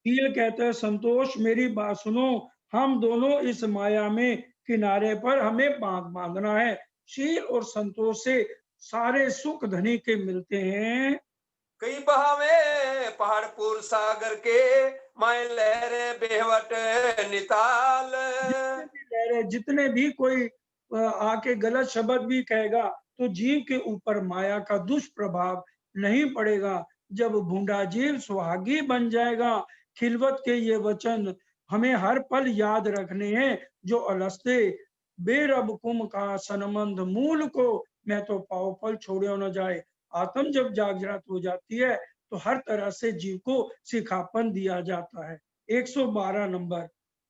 शील कहते हैं, संतोष मेरी बात सुनो, हम दोनों इस माया में किनारे पर हमें बांधना है। शील और संतोष से सारे सुख धनी के मिलते हैं। कई बहावे पहाड़पुर सागर के, मैं लहरे बेहवट निताल। जितने भी कोई आके गलत शब्द भी कहेगा, तो जीव के ऊपर माया का दुष्प्रभाव नहीं पड़ेगा। जब भूंडा जीव सुहागी बन जाएगा, खिलवत के ये वचन हमें हर पल याद रखने हैं, जो अलस्ते बेरब कुम का सनमंद मूल को, मैं तो पाव पल छोड़े न जाए। आत्म जब जागृत हो जाती है, तो हर तरह से जीव को सिखापन दिया जाता है। 112 नंबर।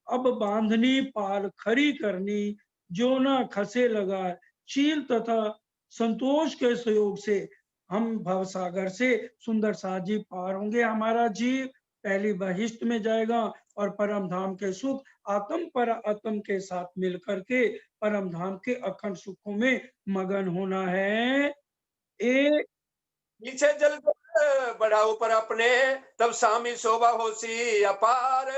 अब बांधनी पाल खरी करनी, जो न खसे लगा, शील तथा संतोष के सहयोग से हम भवसागर से सुंदर साजी पार होंगे। हमारा जीव पहली बहिष्ट में जाएगा और परम धाम के सुख आत्म पर आत्म के साथ मिलकर के परम धाम के अखंड सुखों में मगन होना है। एक पीछे जल बढ़ा ऊपर अपने, तब सामी शोभा होसी अपार।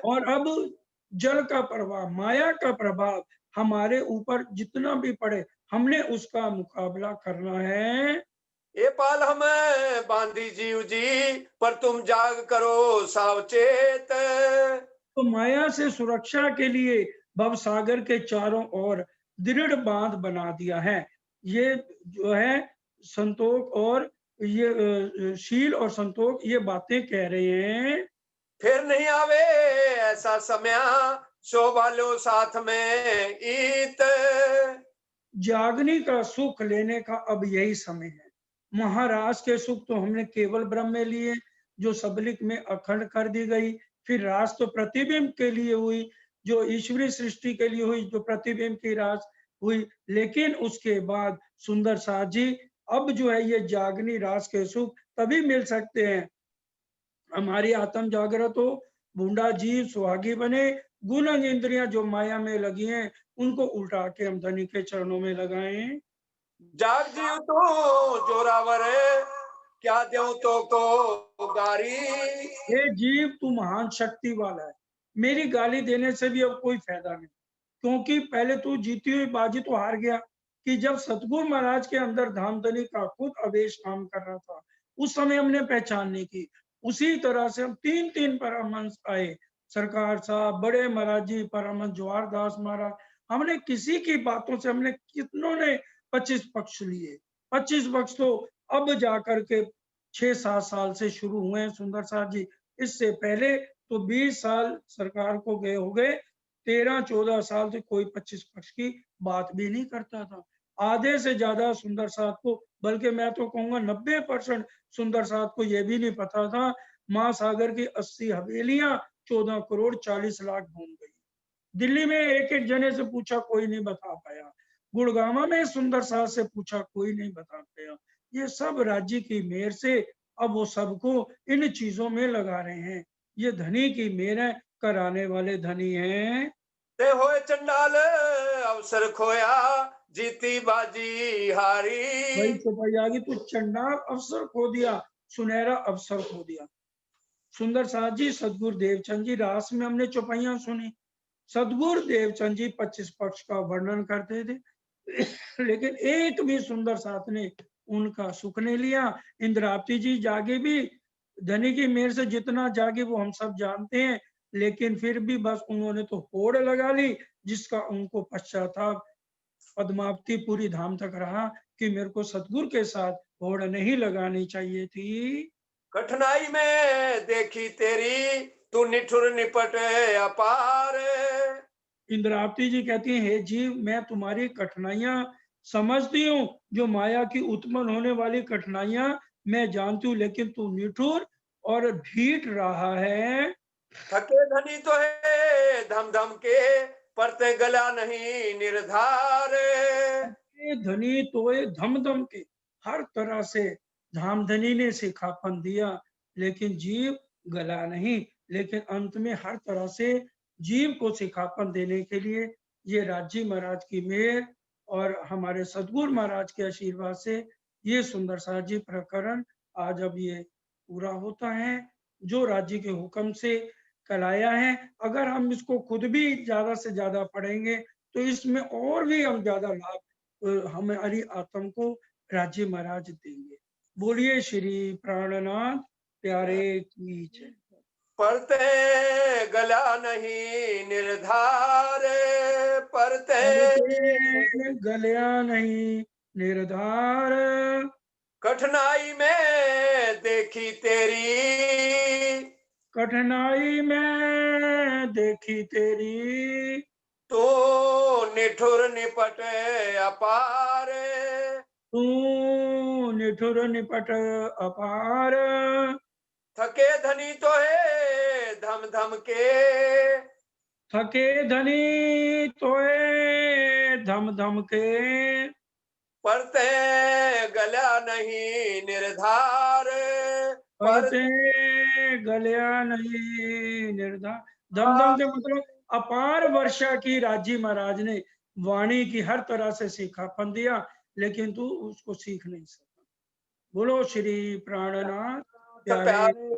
और अब जल का प्रभाव, माया का प्रभाव हमारे ऊपर जितना भी पड़े, हमने उसका मुकाबला करना है। ये पाल हमें बांधी जीव जी, पर तुम जाग करो सावचेत। तो माया से सुरक्षा के लिए भव सागर के चारों ओर दृढ़ बांध बना दिया है। ये जो है संतोष और ये शील और संतोष ये बातें कह रहे हैं। फिर नहीं आवे ऐसा समय, शोभा लो साथ में ईत। जागने का सुख लेने का अब यही समय है। महाराज के सुख तो हमने केवल ब्रह्म में लिए, जो सबलिक में अखंड कर दी गई। फिर राज तो प्रतिबिंब के लिए हुई, जो ईश्वरी सृष्टि के लिए हुई, जो प्रतिबिंब की राज हुई। लेकिन उसके बाद सुंदर साथ जी, अब जो है ये जागनी राज के सुख तभी मिल सकते हैं, हमारी आत्म जागृत हो, बूंदा जीव सुहागी बने, गुण इंद्रियां जो माया में लगी हैं, उनको उल्टा के हम धनी के चरणों में लगाएं। जाग जीव तो जोरावर, क्या देव तो को गारी। हे जीव, तू महान शक्ति वाला है, मेरी गाली देने से भी अब कोई फायदा नहीं, क्योंकि पहले तू जीती हुई बाजी तो हार गया। कि जब सतगुरु महाराज के अंदर धामधनी का खुद आवेश काम कर रहा था, उस समय हमने पहचान नहीं की। उसी तरह से हम तीन तीन परमहंस आए, सरकार साहब, बड़े महाराज जी, परमहंस जवाहर दास महाराज, हमने किसी की बातों से हमने कितनों ने 25 पक्ष लिए। 25 पक्ष तो अब जाकर के 6-7 साल से शुरू हुए हैं सुंदर साहब जी। इससे पहले तो 20 साल सरकार को गए हो गए, 13-14 साल से कोई 25 पक्ष की बात भी नहीं करता था। आधे से ज्यादा सुंदर साहब को, बल्कि मैं तो कहूंगा 90% सुंदर साहब को यह भी नहीं पता था महासागर की 80 हवेलियां 14 करोड़ 40 लाख घूम गई। दिल्ली में एक एक जने से पूछा, कोई नहीं बता पाया। गुड़गामा में सुंदर साहब से पूछा, कोई नहीं बता पाया। ये सब राज्य की मेहर से अब वो सबको इन चीजों में लगा रहे हैं। ये धनी की मेहर है, कराने वाले धनी हैं। ते होए चंडाल अवसर खोया, जीती बाजी हारी। वही चौपाई आ गई, तो चंडाल अवसर खो दिया, सुनहरा अवसर खो दिया। सुंदर साहब जी, सदगुरु देवचंद जी, रास में हमने चौपाइयां सुनी। सदगुरु देवचंद जी 25 पक्ष का वर्णन करते थे, लेकिन एक भी सुंदर साथ ने उनका सुख नहीं लिया। इंद्रावती जी जागे भी, धनी की मेहर से जितना जागे वो हम सब जानते हैं, लेकिन फिर भी बस उन्होंने तो होड़ लगा ली, जिसका उनको पश्चाताप पद्मावती पूरी धाम तक रहा कि मेरे को सतगुरु के साथ होड़ नहीं लगानी चाहिए थी। कठिनाई में देखी तेरी, तू निठुर निपट अपार। इंद्रावती जी कहती हैं, हे जीव, मैं तुम्हारी कठिनाइयां समझती हूँ, जो माया की उत्पन्न होने वाली कठिनाइयां मैं जानती हूँ, लेकिन तू निठुर और ढीठ रहा है। थके धनी तो है धम धम के, परते गला नहीं निर्धार। ये धनी तोए धम धम के, हर तरह से धामधनी ने सिखापन दिया, लेकिन जीव गला नहीं। लेकिन अंत में हर तरह से जीव को सिखापन देने के लिए ये राजी महाराज की मेहर और हमारे सदगुरु महाराज के आशीर्वाद से ये सुंदर साजी प्रकरण आज अब ये पूरा होता है, जो राज्य के हुक्म से कराया है। अगर हम इसको खुद भी ज्यादा से ज्यादा पढ़ेंगे तो इसमें और भी हम ज्यादा लाभ हमारी आत्म को राज्य महाराज देंगे। बोलिए श्री प्राणनाथ प्यारे की जय। परते गला नहीं निर्धार, परते परते गलिया नहीं निर्धार, कठिनाई में देखी तेरी, कठिनाई में देखी तेरी, तो निठुर निपट अपार। तू निठुर निपट अपार, थके धनी तो है धम धम के, थके धनी तोए धम धम के, परते गला नहीं निर्धार। परते गलिया नहीं निर्धार। धम धम के मतलब अपार वर्षा की राजी महाराज ने वाणी की हर तरह से सिखापन दिया, लेकिन तू उसको सीख नहीं सका। बोलो श्री प्राणनाथ प्यारे प्यारे